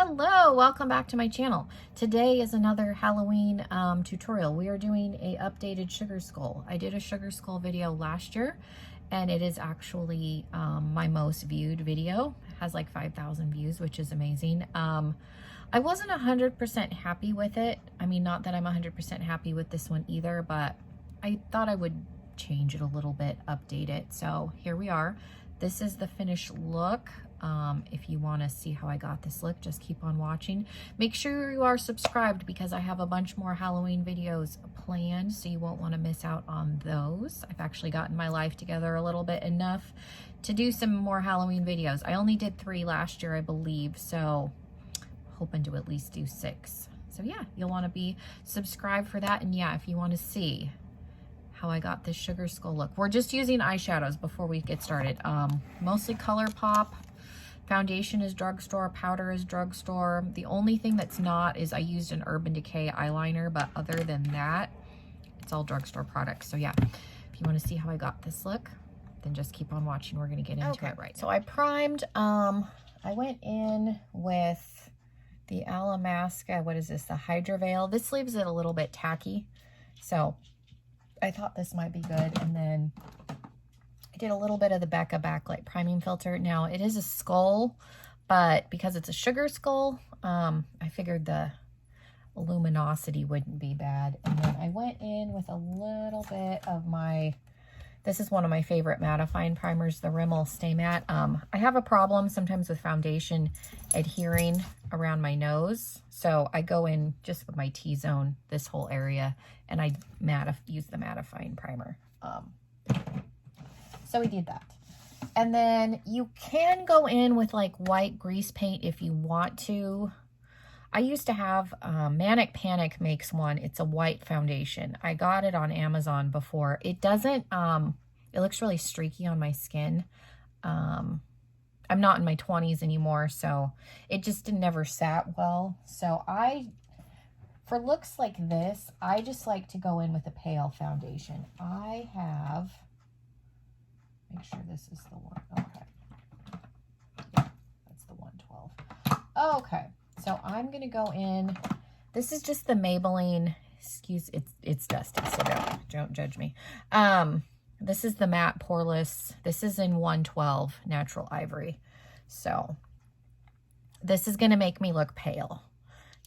Hello, welcome back to my channel. Today is another Halloween tutorial. We are doing a updated sugar skull. I did a sugar skull video last year and it is actually my most viewed video. It has like 5,000 views, which is amazing. I wasn't 100% happy with it. I mean, not that I'm 100% happy with this one either, but I thought I would change it a little bit, update it. So here we are. This is the finished look. If you want to see how I got this look, just keep on watching. Make sure you are subscribed because I have a bunch more Halloween videos planned, so you won't want to miss out on those. I've actually gotten my life together a little bit enough to do some more Halloween videos. I only did 3 last year, I believe, so hoping to at least do 6. So yeah, you'll want to be subscribed for that. And yeah, if you want to see how I got this sugar skull look. We're just using eyeshadows before we get started. Mostly ColourPop. Foundation is drugstore, powder is drugstore. The only thing that's not is I used an Urban Decay eyeliner, but other than that, it's all drugstore products. So yeah, if you want to see how I got this look, then just keep on watching. We're going to get into it right. So I primed, I went in with the Alamasca, what is this, the Hydra Veil. This leaves it a little bit tacky, so I thought this might be good. And then I did a little bit of the Becca Backlight priming filter. Now it is a skull, but because it's a sugar skull, I figured the luminosity wouldn't be bad. And then I went in with a little bit of this is one of my favorite mattifying primers, the Rimmel Stay Matte. I have a problem sometimes with foundation adhering around my nose. So I go in just with my T-zone, this whole area, and I use the mattifying primer. So we did that. And then you can go in with like white grease paint if you want to. I used to have, Manic Panic makes one. It's a white foundation. I got it on Amazon before. It doesn't, it looks really streaky on my skin. I'm not in my 20s anymore, so it just never sat well. So for looks like this, I just like to go in with a pale foundation. I have, make sure this is the one. Okay. Yeah, that's the 112. Okay. So I'm going to go in. This is just the Maybelline, it's dusty, so don't judge me. This is the matte poreless. This is in 112 natural ivory. So this is going to make me look pale.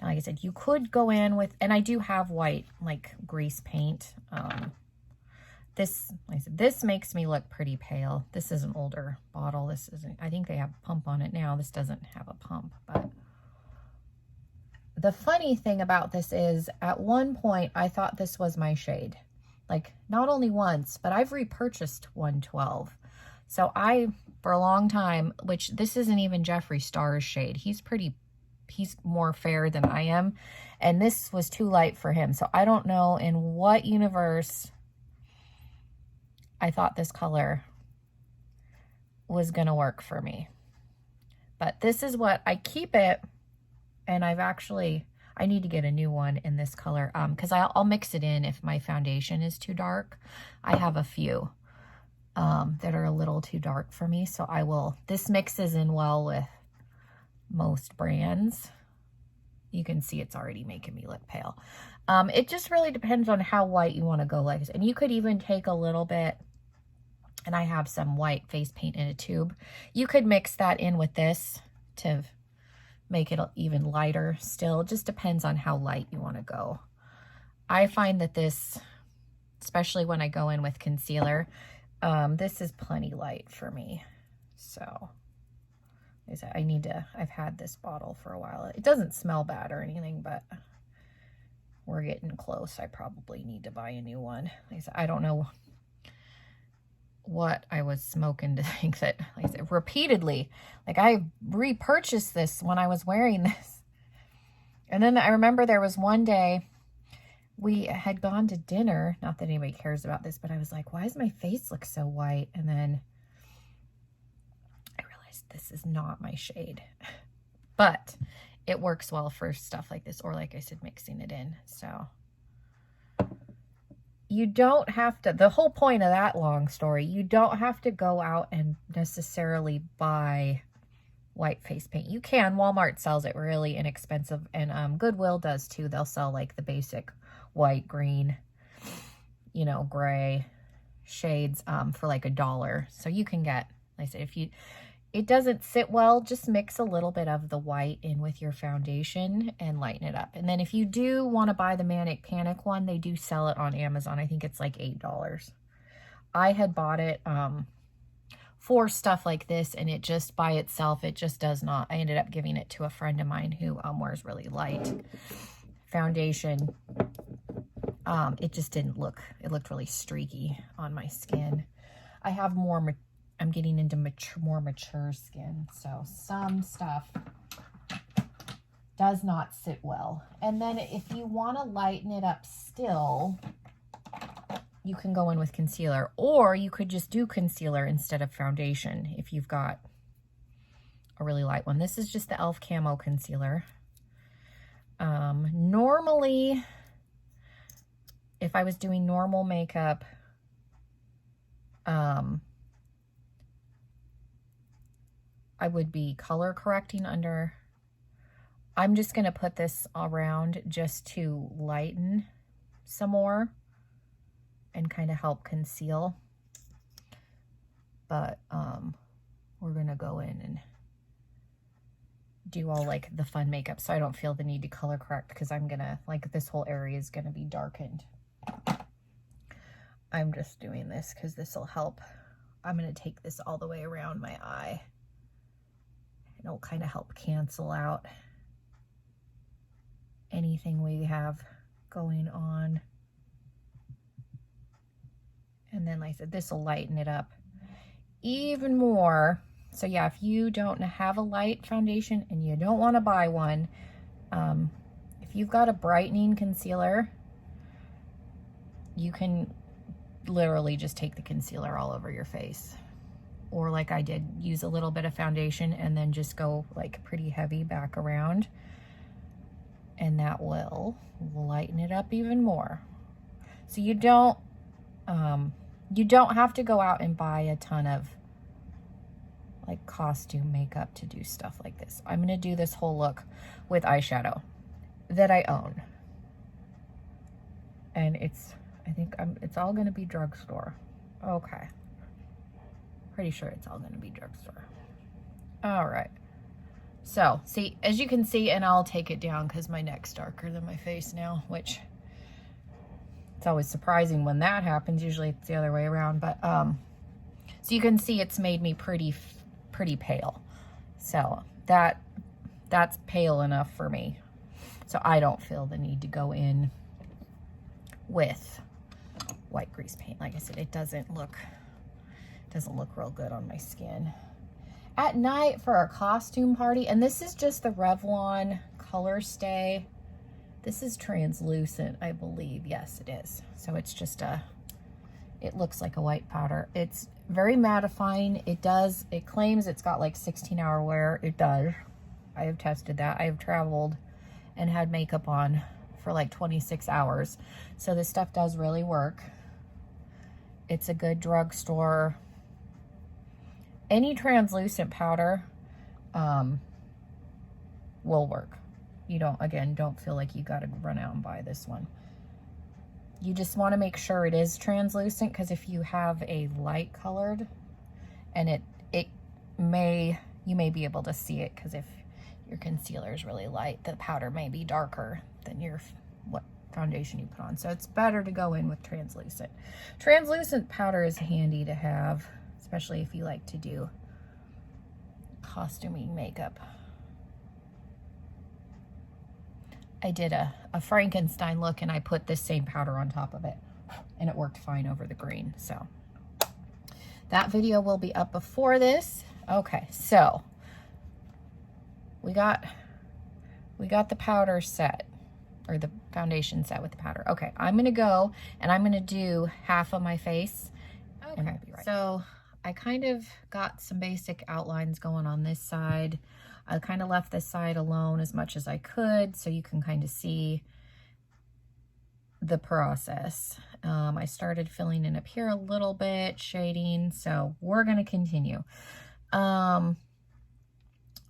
Now, like I said, you could go in with, and I do have white, like grease paint. This, like I said, this makes me look pretty pale. This is an older bottle. This isn't, I think they have a pump on it now. This doesn't have a pump, but the funny thing about this is at one point I thought this was my shade. Like not only once, but I've repurchased 112. So for a long time, which this isn't even Jeffree Star's shade. He's more fair than I am. And this was too light for him. So I don't know in what universe I thought this color was going to work for me. But this is what I keep it. And I need to get a new one in this color because I'll mix it in if my foundation is too dark. I have a few that are a little too dark for me. So this mixes in well with most brands. You can see it's already making me look pale. It just really depends on how white you want to go like this. And you could even take a little bit, and I have some white face paint in a tube. You could mix that in with this to make it even lighter still. It just depends on how light you want to go. I find that this, especially when I go in with concealer, this is plenty light for me. So I've had this bottle for a while. It doesn't smell bad or anything, but we're getting close. I probably need to buy a new one. Like I said, I don't know what I was smoking to think that, like I said, repeatedly, like I repurchased this when I was wearing this. And then I remember there was one day we had gone to dinner, not that anybody cares about this, but I was like, why does my face look so white? And then I realized this is not my shade, but it works well for stuff like this, or like I said, mixing it in. So you don't have to, the whole point of that long story, you don't have to go out and necessarily buy white face paint. You can. Walmart sells it really inexpensive, and Goodwill does too. They'll sell like the basic white, green, you know, gray shades for like $1. So you can get, like I said, if it doesn't sit well, just mix a little bit of the white in with your foundation and lighten it up. And then if you do want to buy the Manic Panic one, they do sell it on Amazon. I think it's like $8. I had bought it for stuff like this, and it just by itself, it just does not. I ended up giving it to a friend of mine who wears really light foundation. It just didn't look, it looked really streaky on my skin. I have more, I'm getting into more mature skin, so some stuff does not sit well. And then if you want to lighten it up still, you can go in with concealer, or you could just do concealer instead of foundation if you've got a really light one. This is just the e.l.f. Camo Concealer. Normally, if I was doing normal makeup, I would be color correcting under. I'm just going to put this around just to lighten some more and kind of help conceal. But we're going to go in and do all like the fun makeup so I don't feel the need to color correct, because I'm going to, like, this whole area is going to be darkened. I'm just doing this because this will help. I'm going to take this all the way around my eye. It'll kind of help cancel out anything we have going on. And then, like I said, this will lighten it up even more. So yeah, if you don't have a light foundation and you don't want to buy one, if you've got a brightening concealer, you can literally just take the concealer all over your face. Or like I did, use a little bit of foundation and then just go like pretty heavy back around. And that will lighten it up even more. So you don't have to go out and buy a ton of like costume makeup to do stuff like this. I'm going to do this whole look with eyeshadow that I own. And it's all going to be drugstore. Okay. Pretty sure it's all going to be drugstore. All right. So, see, as you can see, and I'll take it down because my neck's darker than my face now, which it's always surprising when that happens. Usually it's the other way around. But, so you can see it's made me pretty pale. So that's pale enough for me. So I don't feel the need to go in with white grease paint. Like I said, it doesn't look real good on my skin. At night for a costume party, and this is just the Revlon Color Stay. This is translucent, I believe. Yes, it is. So it's just it looks like a white powder. It's very mattifying. It claims it's got like 16-hour wear. It does. I have tested that. I have traveled and had makeup on for like 26 hours. So this stuff does really work. It's a good drugstore. Any translucent powder will work. You don't feel like you got to run out and buy this one. You just want to make sure it is translucent, because if you have a light colored, and you may be able to see it, because if your concealer is really light, the powder may be darker than what foundation you put on. So it's better to go in with translucent. Translucent powder is handy to have, especially if you like to do costuming makeup. I did a Frankenstein look, and I put this same powder on top of it, and it worked fine over the green. So that video will be up before this. Okay, so we got the powder set, or the foundation set with the powder. Okay, I'm gonna go and I'm gonna do half of my face. Okay, and I'll be right. So I kind of got some basic outlines going on this side. I kind of left this side alone as much as I could, so you can kind of see the process. I started filling in up here a little bit, shading, so we're going to continue.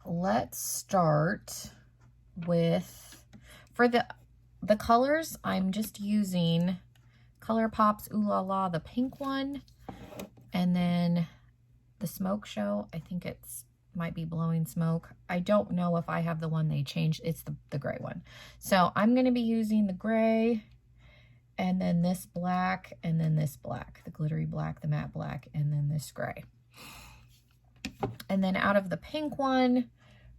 let's start with, for the colors, I'm just using ColourPop's Ooh La La, the pink one, and then the Smoke Show, I think it's might be Blowing Smoke. I don't know if I have the one they changed. It's the gray one. So I'm going to be using the gray, and then this black, and then this black, the glittery black, the matte black, and then this gray. And then out of the pink one,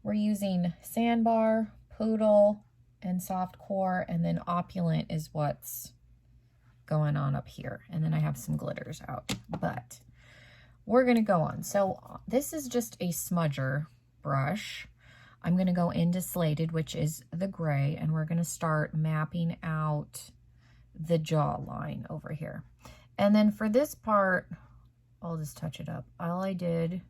we're using Sandbar, Poodle, and Soft Core, and then Opulent is what's going on up here. And then I have some glitters out, but we're going to go on. So this is just a smudger brush. I'm going to go into Slated, which is the gray, and we're going to start mapping out the jawline over here. And then for this part, I'll just touch it up. All I did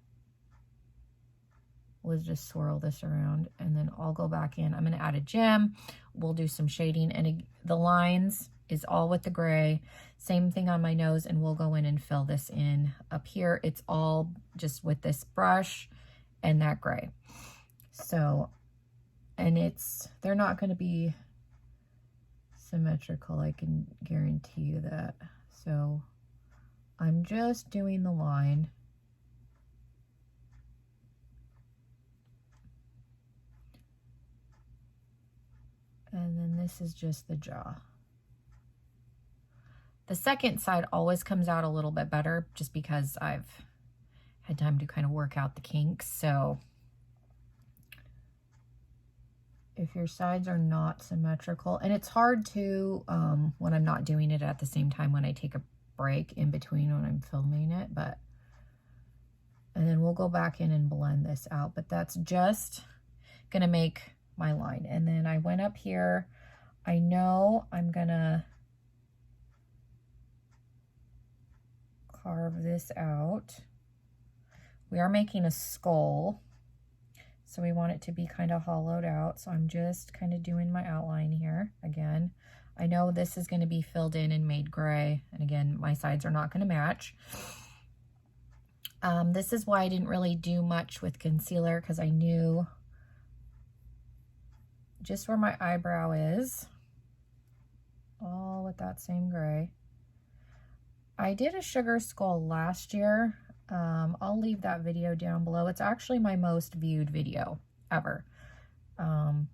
was just swirl this around, and then I'll go back in. I'm going to add a gem. We'll do some shading, and the lines is all with the gray. Same thing on my nose, and we'll go in and fill this in up here. It's all just with this brush and that gray. So, and they're not going to be symmetrical, I can guarantee you that. So I'm just doing the line. And then this is just the jaw. The second side always comes out a little bit better just because I've had time to kind of work out the kinks. So if your sides are not symmetrical, and it's hard to, when I'm not doing it at the same time when I take a break in between when I'm filming it, and then we'll go back in and blend this out, but that's just gonna make my line. And then I went up here, I know I'm gonna carve this out. We are making a skull, so we want it to be kind of hollowed out. So I'm just kind of doing my outline here. Again, I know this is going to be filled in and made gray. And again, my sides are not going to match. This is why I didn't really do much with concealer, because I knew just where my eyebrow is, all with that same gray. I did a sugar skull last year. I'll leave that video down below. It's actually my most viewed video ever. I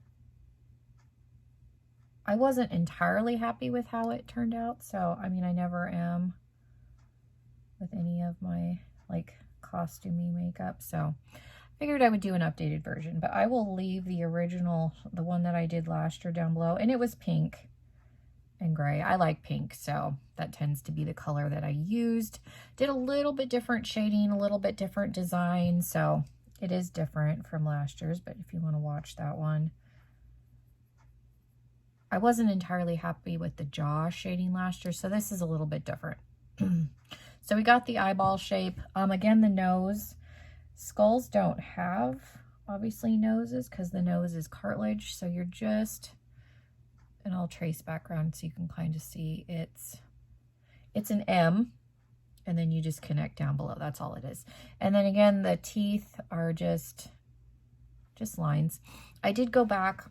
wasn't entirely happy with how it turned out. So, I mean, I never am with any of my like costumey makeup. So I figured I would do an updated version, but I will leave the original, the one that I did last year, down below. And it was pink and gray. I like pink, so that tends to be the color that I used. Did a little bit different shading, a little bit different design, so it is different from last year's, but if you want to watch that one. I wasn't entirely happy with the jaw shading last year, so this is a little bit different. So we got the eyeball shape. Again, the nose. Skulls don't have, obviously, noses because the nose is cartilage, so you're just... And I'll trace background so you can kind of see it's an M, and then you just connect down below. That's all it is. And then again, the teeth are just lines. I did go back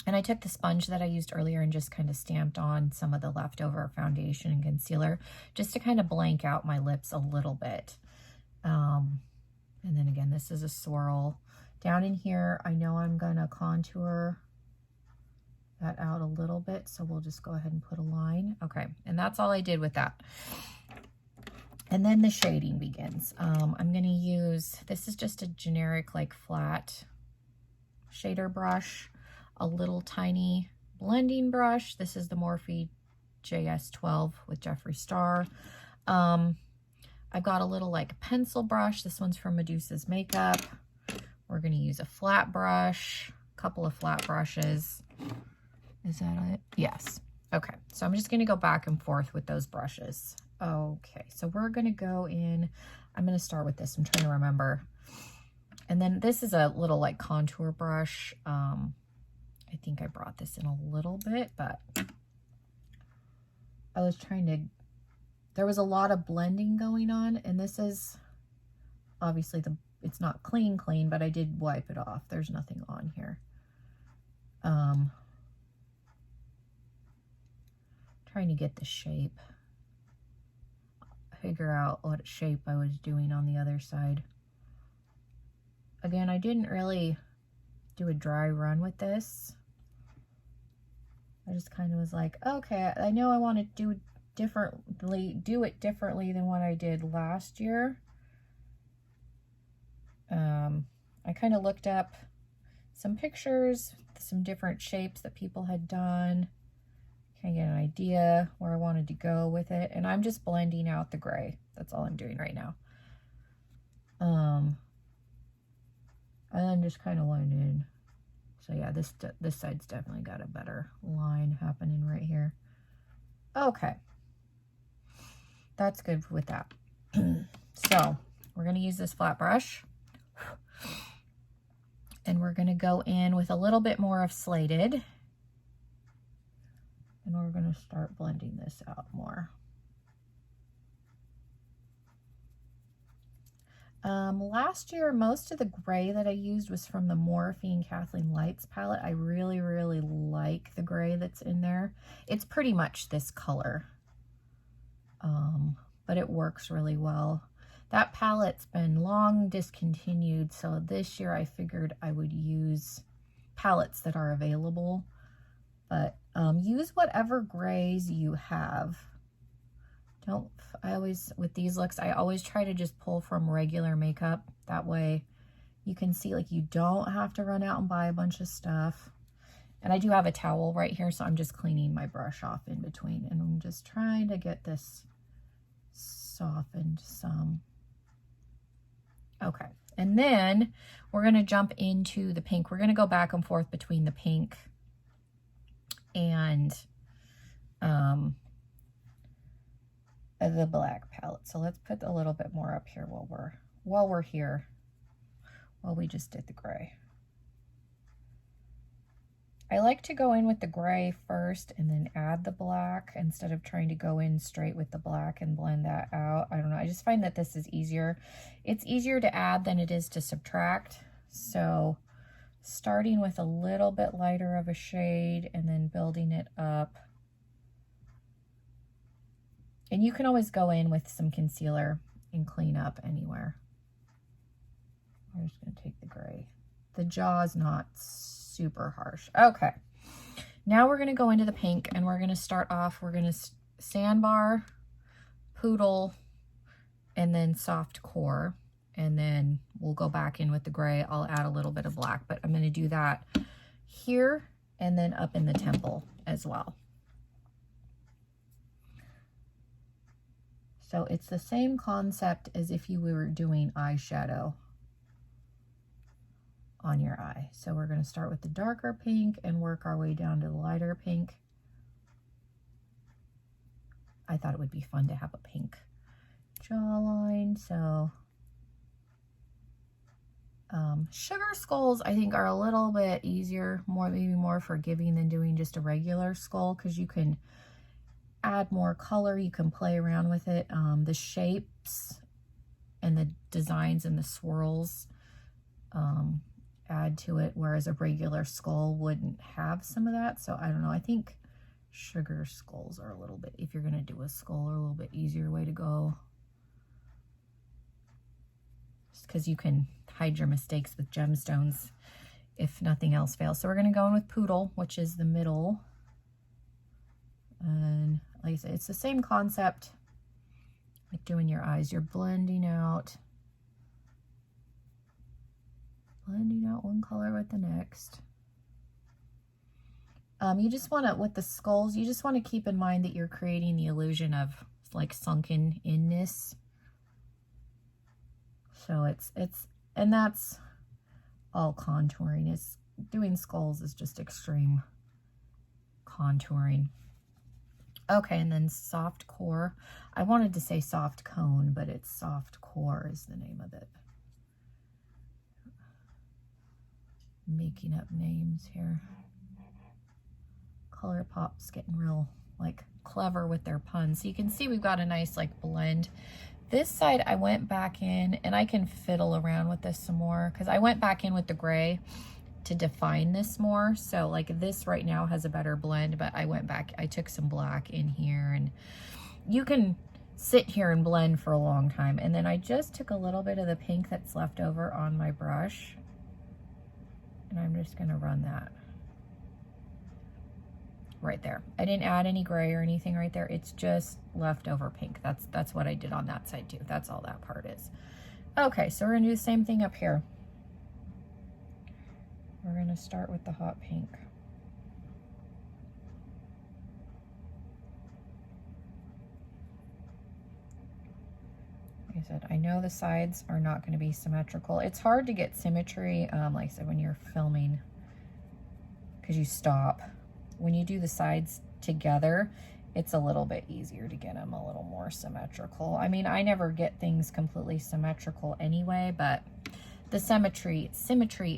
and I took the sponge that I used earlier and just kind of stamped on some of the leftover foundation and concealer just to kind of blank out my lips a little bit. And then again, this is a swirl. Down in here, I know I'm gonna contour that out a little bit, so we'll just go ahead and put a line. Okay, and that's all I did with that. And then the shading begins. I'm going to use, this is just a generic like flat shader brush, a little tiny blending brush. This is the Morphe JS12 with Jeffree Star. I've got a little like pencil brush. This one's from Medusa's Makeup. We're going to use a flat brush, a couple of flat brushes. Is that it? Yes. Okay, so I'm just going to go back and forth with those brushes. Okay, so we're going to go in. I'm going to start with this. I'm trying to remember. And then this is a little like contour brush. I think I brought this in a little bit, but I was trying to, there was a lot of blending going on, and this is obviously it's not clean, but I did wipe it off. There's nothing on here. Trying to get the shape. Figure out what shape I was doing on the other side. Again, I didn't really do a dry run with this. I just kind of was like, okay, I know I want to do it differently than what I did last year. I kind of looked up some pictures, some different shapes that people had done. Kind of get an idea where I wanted to go with it. And I'm just blending out the gray. That's all I'm doing right now. And then just kind of went in. So yeah, this side's definitely got a better line happening right here. Okay. That's good with that. So we're going to use this flat brush. And we're going to go in with a little bit more of Slated. And we're going to start blending this out more. Last year, most of the gray that I used was from the Morphine Kathleen Lights palette. I really, really like the gray that's in there. It's pretty much this color, but it works really well. That palette's been long discontinued, so this year I figured I would use palettes that are available, but use whatever grays you have. With these looks, I always try to just pull from regular makeup. That way you can see, like, you don't have to run out and buy a bunch of stuff. And I do have a towel right here, so I'm just cleaning my brush off in between. And I'm just trying to get this softened some. Okay, and then we're going to jump into the pink. We're going to go back and forth between the pink and the black palette. So let's put a little bit more up here while we're here, while we just did the gray. I like to go in with the gray first and then add the black instead of trying to go in straight with the black and blend that out. I don't know. I just find that this is easier. It's easier to add than it is to subtract. So starting with a little bit lighter of a shade and then building it up. And you can always go in with some concealer and clean up anywhere. I'm just going to take the gray. The jaw is not super harsh. Okay, now we're going to go into the pink, and we're going to start off, we're going to sandbar, poodle, and then soft core, and then we'll go back in with the gray. I'll add a little bit of black, but I'm going to do that here and then up in the temple as well. So it's the same concept as if you were doing eyeshadow on your eye. So we're going to start with the darker pink and work our way down to the lighter pink. I thought it would be fun to have a pink jawline. So sugar skulls, I think, are a little bit easier, maybe more forgiving than doing just a regular skull, because you can add more color, you can play around with it. The shapes and the designs and the swirls add to it, whereas a regular skull wouldn't have some of that. So I don't know, I think sugar skulls are a little bit, if you're going to do a skull, are a little bit easier way to go, just because you can hide your mistakes with gemstones if nothing else fails. So we're going to go in with poodle, which is the middle, and like I said, it's the same concept like doing your eyes. You're blending out one color with the next. You just want to, with the skulls, you just want to keep in mind that you're creating the illusion of like sunken inness. So and that's all contouring. Doing skulls is just extreme contouring. Okay, and then soft core. I wanted to say soft cone, but it's soft core is the name of it. Making up names here. ColourPop's getting real like clever with their puns. So you can see we've got a nice like blend. This side I went back in, and I can fiddle around with this some more because I went back in with the gray to define this more. So like this right now has a better blend, but I went back, I took some black in here, and you can sit here and blend for a long time. And then I just took a little bit of the pink that's left over on my brush, and I'm just gonna run that right there. I didn't add any gray or anything right there. It's just leftover pink. That's what I did on that side too. That's all that part is. Okay, so we're gonna do the same thing up here. We're gonna start with the hot pink. Like I said, I know the sides are not gonna be symmetrical. It's hard to get symmetry, like I said, when you're filming, because you stop. When you do the sides together, it's a little bit easier to get them a little more symmetrical. I mean, I never get things completely symmetrical anyway, but the symmetry,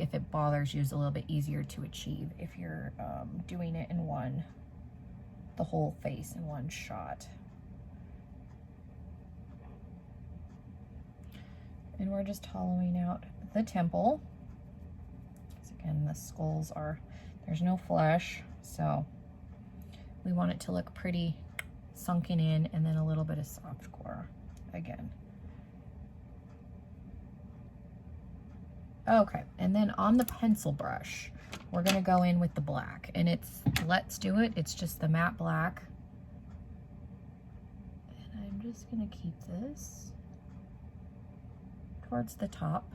if it bothers you, is a little bit easier to achieve if you're doing it in the whole face in one shot. And we're just hollowing out the temple. Because again, the skulls there's no flesh, so we want it to look pretty sunken in, and then a little bit of soft core again. Okay, and then on the pencil brush, we're gonna go in with the black, and it's Let's Do It. It's just the matte black. And I'm just gonna keep this towards the top.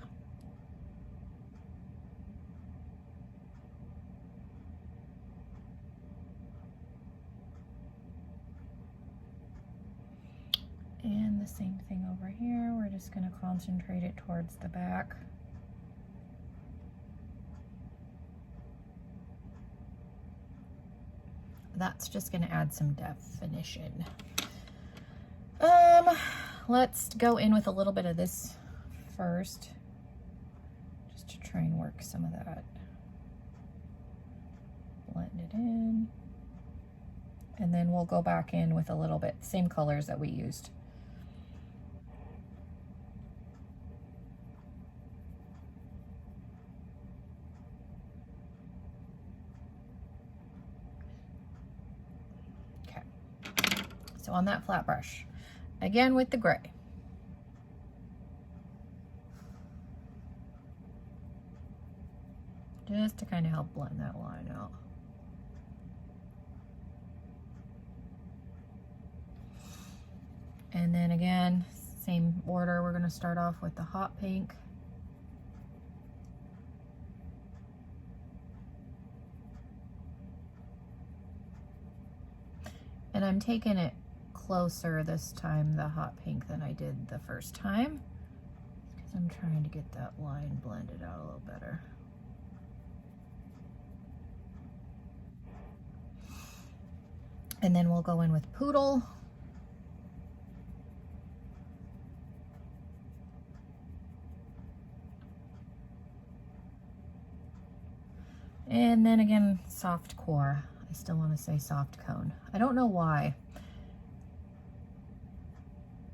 And the same thing over here. We're just gonna concentrate it towards the back. That's just gonna add some definition. Let's go in with a little bit of this first, just to try and work some of that. Blend it in. And then we'll go back in with a little bit, same colors that we used. Okay, so on that flat brush, again with the gray. Just to kind of help blend that line out. And then again, same order, we're gonna start off with the hot pink. And I'm taking it closer this time, the hot pink, than I did the first time, because I'm trying to get that line blended out a little better. And then we'll go in with Poodle. And then again, soft core. I still want to say soft cone. I don't know why.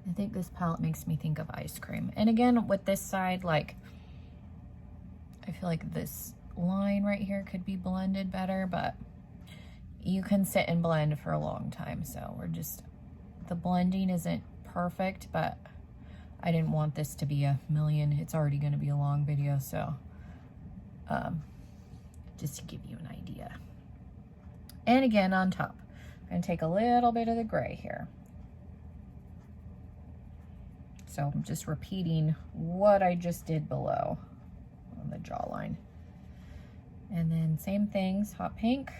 I think this palette makes me think of ice cream. And again, with this side, like, I feel like this line right here could be blended better, but you can sit and blend for a long time. So we're just, the blending isn't perfect, but I didn't want this to be a million. It's already going to be a long video, so just to give you an idea. And again, on top, I'm going to take a little bit of the gray here. So I'm just repeating what I just did below on the jawline. And then same things, hot pink.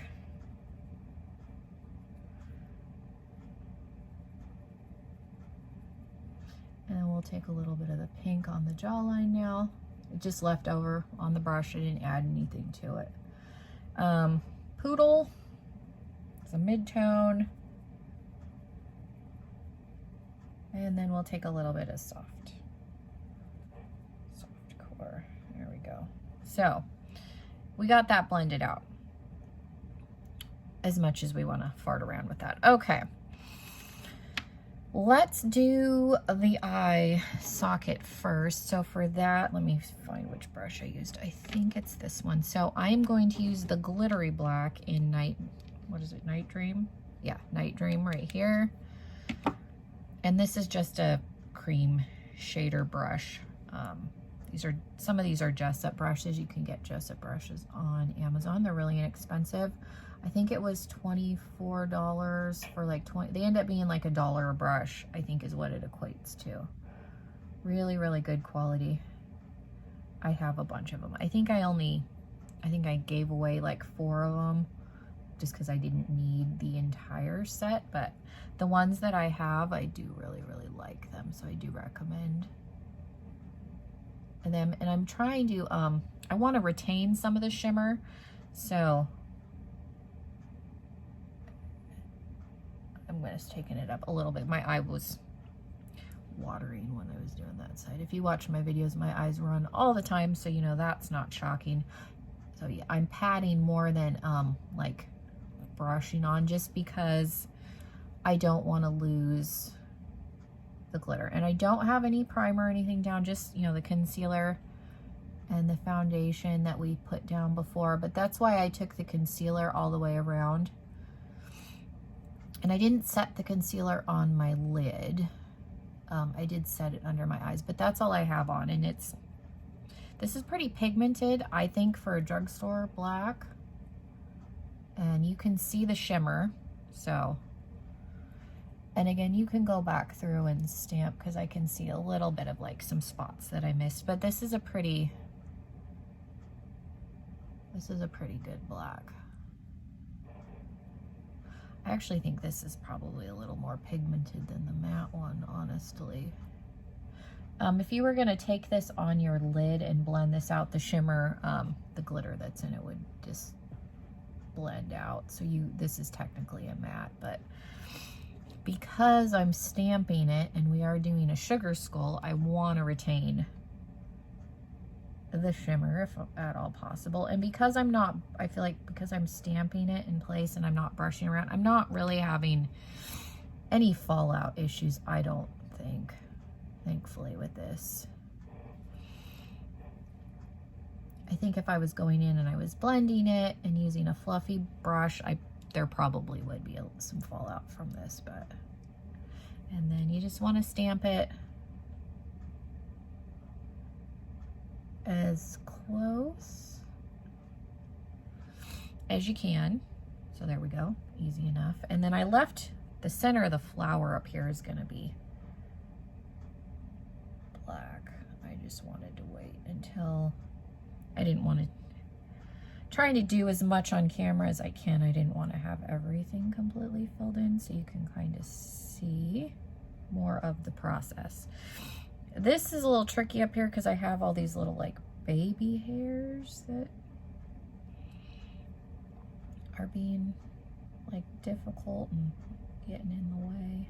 And we'll take a little bit of the pink on the jawline now. It just left over on the brush. I didn't add anything to it. Poodle, it's a mid-tone. And then we'll take a little bit of soft core. There we go. So we got that blended out as much as we want to fart around with that. Okay. Let's do the eye socket first. So for that, let me find which brush I used. I think it's this one. So I'm going to use the glittery black in what is it, Night Dream? Yeah, Night Dream right here. And this is just a cream shader brush. Some of these are Jessup brushes. You can get Jessup brushes on Amazon. They're really inexpensive. I think it was $24 for like 20. They end up being like $1 a brush, I think is what it equates to. Really, really good quality. I have a bunch of them. I think I gave away like 4 of them just because I didn't need the entire set, but the ones that I have, I do really, really like them. So I do recommend them. And I'm trying to, I want to retain some of the shimmer. So I'm just taking it up a little bit. My eye was watering when I was doing that side. If you watch my videos, my eyes run all the time, so you know that's not shocking. So yeah, I'm patting more than like brushing on, just because I don't want to lose the glitter. And I don't have any primer or anything down, just, you know, the concealer and the foundation that we put down before. But that's why I took the concealer all the way around. And I didn't set the concealer on my lid. I did set it under my eyes, but that's all I have on. And this is pretty pigmented, I think, for a drugstore black. And you can see the shimmer, so. And again, you can go back through and stamp, because I can see a little bit of like some spots that I missed. But this is a pretty good black. I actually think this is probably a little more pigmented than the matte one, honestly. If you were going to take this on your lid and blend this out, the shimmer, the glitter that's in it would just blend out. So this is technically a matte, but because I'm stamping it and we are doing a sugar skull, I want to retain the shimmer if at all possible. And because I feel like because I'm stamping it in place and I'm not brushing around, I'm not really having any fallout issues, I don't think, thankfully, with this. I think if I was going in and I was blending it and using a fluffy brush, there probably would be some fallout from this, but. And then you just want to stamp it as close as you can. So there we go, easy enough. And then I left the center of the flower up here is going to be black. I just wanted to wait until I didn't want to, trying to do as much on camera as I can. I didn't want to have everything completely filled in, so you can kind of see more of the process. This is a little tricky up here because I have all these little like baby hairs that are being like difficult and getting in the way.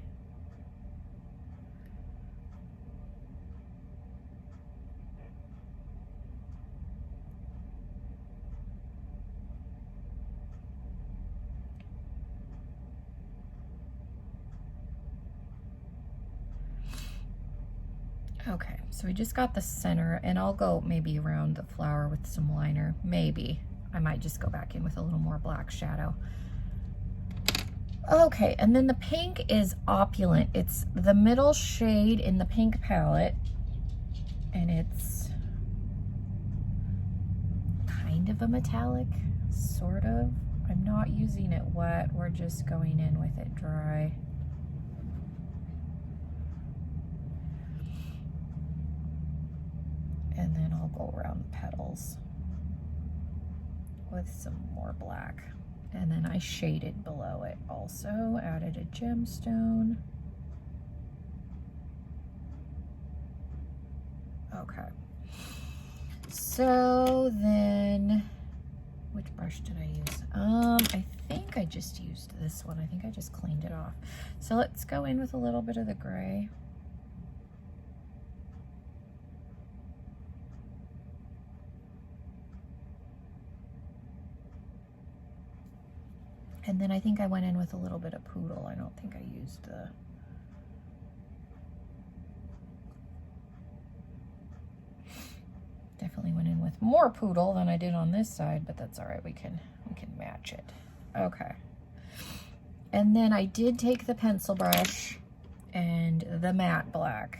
Okay, so we just got the center, and I'll go maybe around the flower with some liner. Maybe. I might just go back in with a little more black shadow. Okay, and then the pink is Opulent. It's the middle shade in the pink palette, and it's kind of a metallic, sort of. I'm not using it wet. We're just going in with it dry. And then I'll go around the petals with some more black. And then I shaded below it also, added a gemstone. Okay. So then, which brush did I use? I think I just used this one. I think I just cleaned it off. So let's go in with a little bit of the gray. And then I think I went in with a little bit of Poodle. I don't think I used the Definitely went in with more poodle than I did on this side, but that's all right. We can match it. Okay. And then I did take the pencil brush and the matte black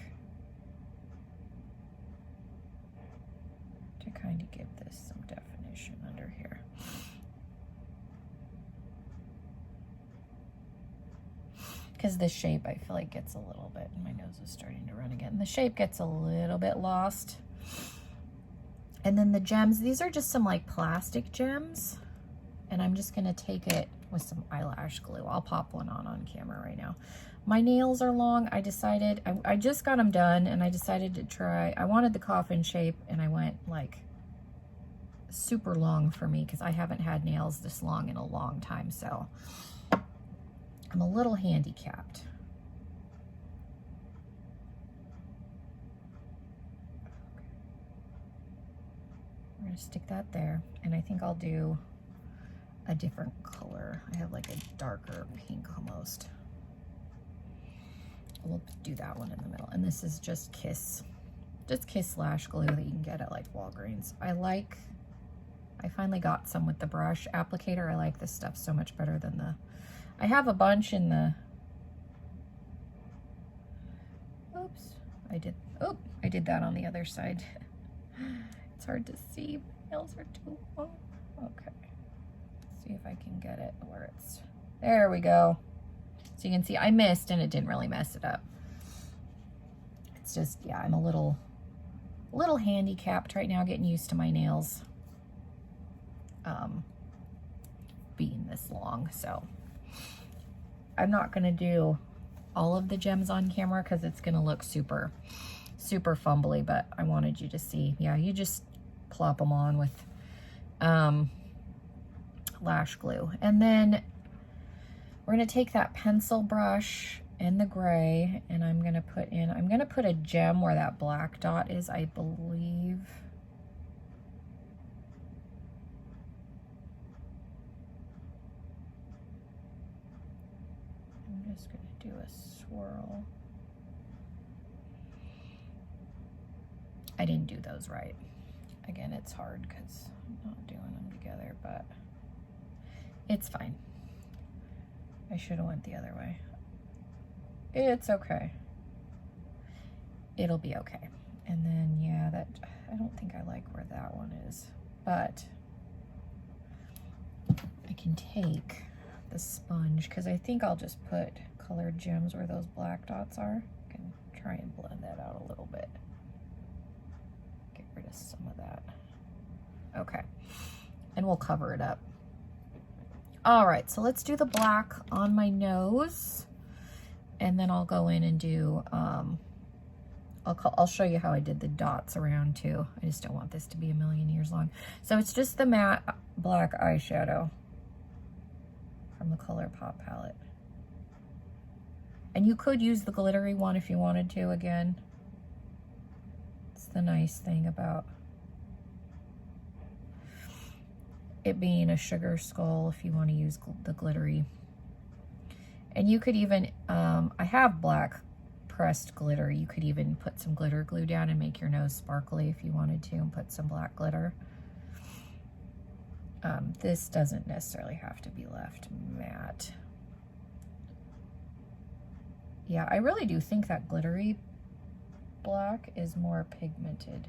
to kind of give this some definition under here. Because the shape, I feel like, gets a little bit, and my nose is starting to run again. The shape gets a little bit lost. And then the gems, these are just some like plastic gems. And I'm just gonna take it with some eyelash glue. I'll pop one on camera right now. My nails are long. I decided, I just got them done, and I decided to try, I wanted the coffin shape, and I went like super long for me because I haven't had nails this long in a long time. So I'm a little handicapped. We're gonna stick that there, and I think I'll do a different color. I have like a darker pink almost. We'll do that one in the middle. And this is just Kiss lash glue that you can get at like Walgreens. I finally got some with the brush applicator. I like this stuff so much better than the, I have a bunch in the, oops, I did that on the other side. It's hard to see, my nails are too long. Okay, let's see if I can get it where it's, there we go. So you can see I missed, and it didn't really mess it up. It's just, yeah, I'm a little handicapped right now getting used to my nails being this long. So I'm not gonna do all of the gems on camera because it's gonna look super fumbly, but I wanted you to see. Yeah, you just plop them on with lash glue. And then we're gonna take that pencil brush and the gray, and I'm gonna put a gem where that black dot is, I believe. I'm just gonna do a swirl. I didn't do those right. Again, it's hard because I'm not doing them together, but it's fine. I should have went the other way. It's okay. It'll be okay. And then, yeah, that, I don't think I like where that one is, but I can take the sponge because I think I'll just put colored gems where those black dots are. I can try and blend that out a little bit. Get rid of some of that. Okay, and we'll cover it up. All right, so let's do the black on my nose, and then I'll go in and do, I'll show you how I did the dots around too. I just don't want this to be a million years long. So it's just the matte black eyeshadow from the ColourPop palette. And you could use the glittery one if you wanted to again. It's the nice thing about it being a sugar skull if you want to use the glittery. And you could even, I have black pressed glitter. You could even put some glitter glue down and make your nose sparkly if you wanted to, and put some black glitter. This doesn't necessarily have to be left matte. Yeah, I really do think that glittery black is more pigmented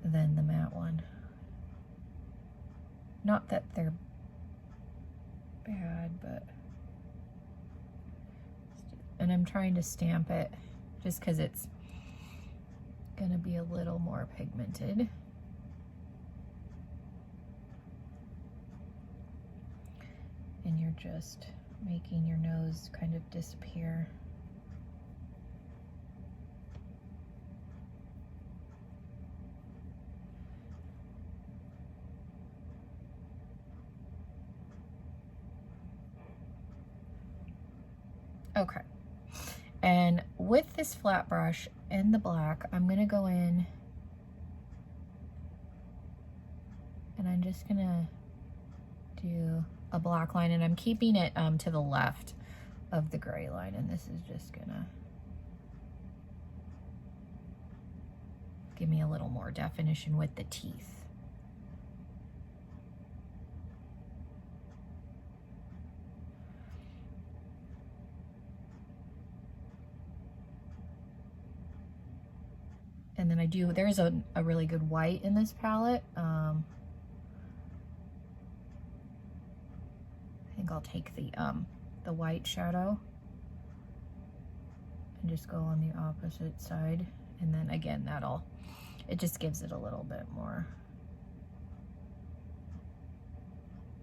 than the matte one. Not that they're bad, but, and I'm trying to stamp it just because it's gonna be a little more pigmented. And you're just making your nose kind of disappear. Okay, and with this flat brush and the black, I'm gonna go in and I'm just gonna do a black line, and I'm keeping it to the left of the gray line, and this is just gonna give me a little more definition with the teeth. And then there's a really good white in this palette. I think I'll take the white shadow and just go on the opposite side. And then again, it just gives it a little bit more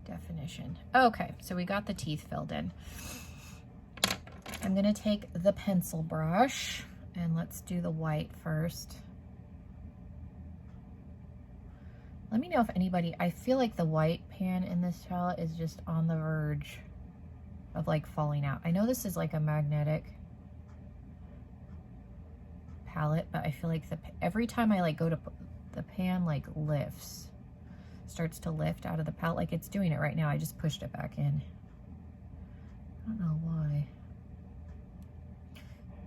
definition. Okay, so we got the teeth filled in. I'm gonna take the pencil brush and let's do the white first. Let me know if anybody, I feel like the white pan in this palette is just on the verge of like falling out. I know this is like a magnetic palette, but I feel like every time I like go to the pan like starts to lift out of the palette, like it's doing it right now. I just pushed it back in. I don't know why.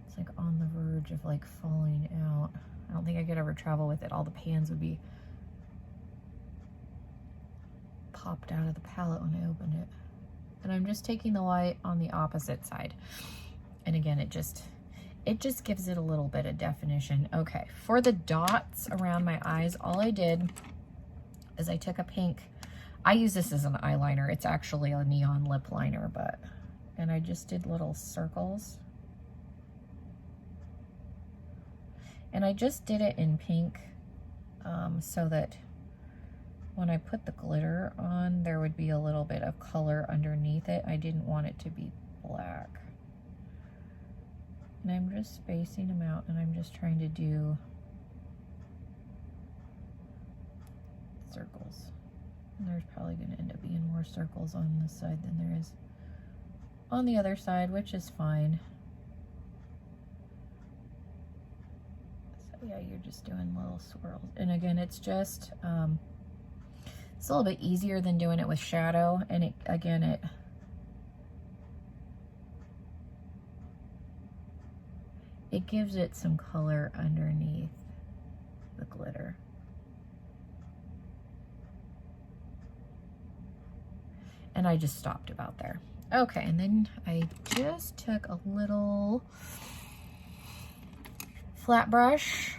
It's like on the verge of like falling out. I don't think I could ever travel with it. All the pans would be popped out of the palette when I opened it. And I'm just taking the white on the opposite side. And again, it just gives it a little bit of definition. Okay, for the dots around my eyes, all I did is I took a pink, I use this as an eyeliner. It's actually a neon lip liner, and I just did little circles. And I just did it in pink so that when I put the glitter on, there would be a little bit of color underneath it. I didn't want it to be black. And I'm just spacing them out, and I'm just trying to do circles. And there's probably going to end up being more circles on this side than there is on the other side, which is fine. So yeah, you're just doing little swirls. And again, it's just, it's a little bit easier than doing it with shadow. And it gives it some color underneath the glitter. And I just stopped about there. Okay, and then I just took a little flat brush.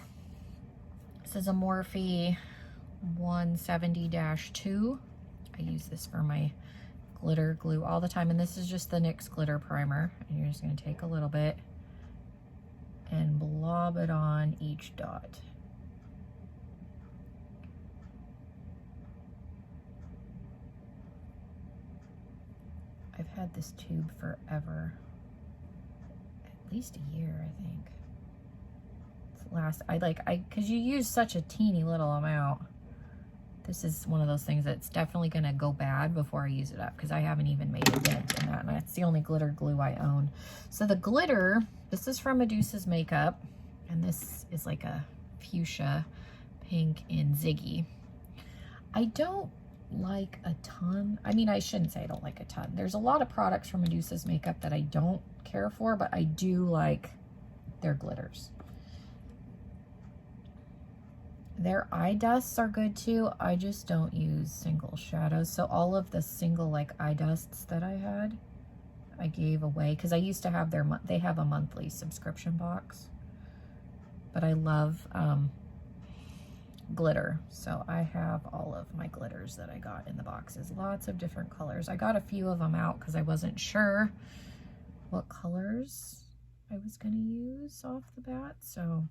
This is a Morphe 170-2. I use this for my glitter glue all the time, and this is just the NYX glitter primer. And you're just going to take a little bit and blob it on each dot. I've had this tube forever, at least a year, I think. Because you use such a teeny little amount. This is one of those things that's definitely gonna go bad before I use it up, because I haven't even made a dent in that, and that's the only glitter glue I own. So the glitter, this is from Medusa's Makeup, and this is like a fuchsia pink in Ziggy. I don't like a ton. I mean, I shouldn't say I don't like a ton. There's a lot of products from Medusa's Makeup that I don't care for, but I do like their glitters. Their eye dusts are good too. I just don't use single shadows. So all of the single like eye dusts that I had, I gave away because I used to have they have a monthly subscription box. But I love glitter. So I have all of my glitters that I got in the boxes. Lots of different colors. I got a few of them out because I wasn't sure what colors I was going to use off the bat. So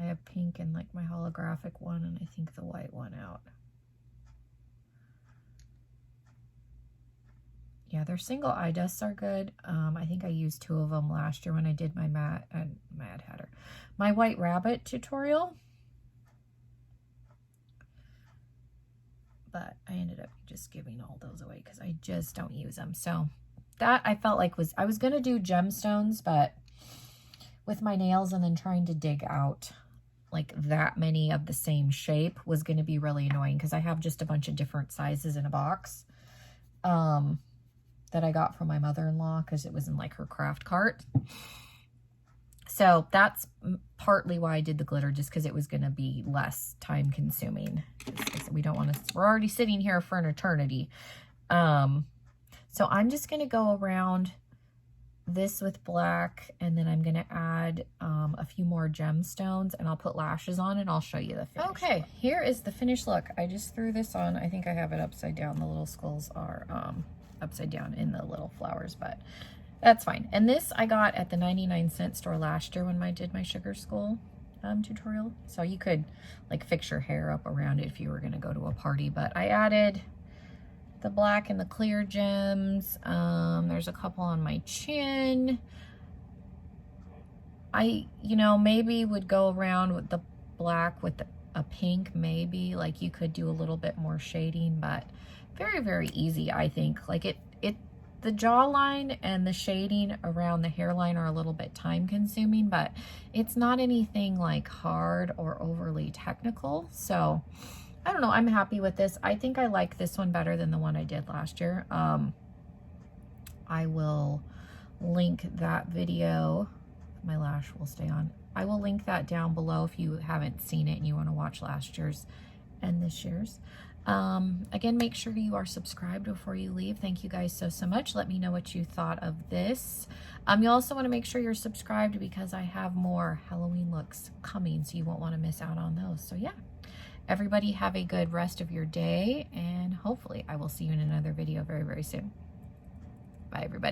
I have pink and like my holographic one, and I think the white one out. Yeah, their single eye dusts are good. I think I used 2 of them last year when I did my my White Rabbit tutorial. But I ended up just giving all those away because I just don't use them. So that I felt like I was going to do gemstones, but with my nails and then trying to dig out like that many of the same shape was going to be really annoying because I have just a bunch of different sizes in a box that I got from my mother-in-law because it was in like her craft cart. So that's partly why I did the glitter, just because it was going to be less time consuming. We don't want to, we're already sitting here for an eternity. So I'm just going to go around this with black, and then I'm going to add a few more gemstones, and I'll put lashes on, and I'll show you the finish. Okay, here is the finished look. I just threw this on. I think I have it upside down. The little skulls are upside down in the little flowers, but that's fine. And this I got at the 99-cent store last year when I did my sugar school tutorial. So you could like fix your hair up around it if you were going to go to a party, but I added the black and the clear gems. There's a couple on my chin. I, you know, maybe would go around with the black with a pink, maybe. Like you could do a little bit more shading, but very, very easy, I think. Like the jawline and the shading around the hairline are a little bit time consuming, but it's not anything like hard or overly technical. So I don't know, I'm happy with this. I think I like this one better than the one I did last year. I will link that video. My lash will stay on. I will link that down below if you haven't seen it and you want to watch last year's and this year's. Again, make sure you are subscribed before you leave. Thank you guys so much. Let me know what you thought of this. You also want to make sure you're subscribed because I have more Halloween looks coming, so you won't want to miss out on those. So yeah. Everybody have a good rest of your day, and hopefully I will see you in another video very, very soon. Bye, everybody.